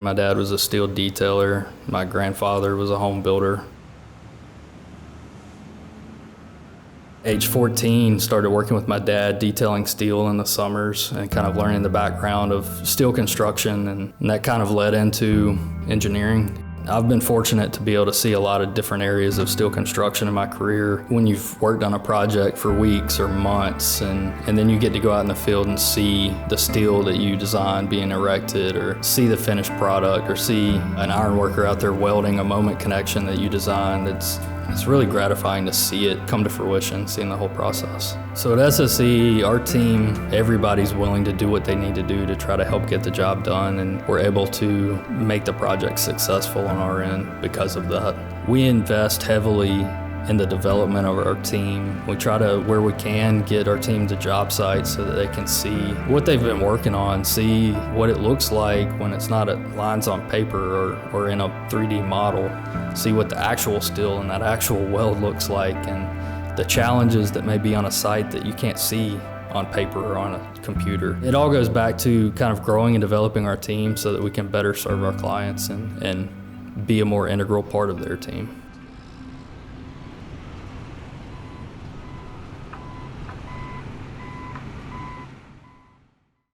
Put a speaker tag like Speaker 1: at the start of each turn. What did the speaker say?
Speaker 1: My dad was a steel detailer. My grandfather was a home builder. Age 14, started working with my dad detailing steel in the summers and kind of learning the background of steel construction, and that kind of led into engineering. I've been fortunate to be able to see a lot of different areas of steel construction in my career. When you've worked on a project for weeks or months and then you get to go out in the field and see the steel that you designed being erected, or see the finished product, or see an iron worker out there welding a moment connection that you designed, it's really gratifying to see it come to fruition, seeing the whole process. So at SSE, our team, everybody's willing to do what they need to do to try to help get the job done, and we're able to make the project successful on our end because of that. We invest heavily in the development of our team. We try to, where we can, get our team to job sites so that they can see what they've been working on, see what it looks like when it's not lines on paper or in a 3D model, see what the actual steel and that actual weld looks like, and the challenges that may be on a site that you can't see on paper or on a computer. It all goes back to kind of growing and developing our team so that we can better serve our clients and be a more integral part of their team.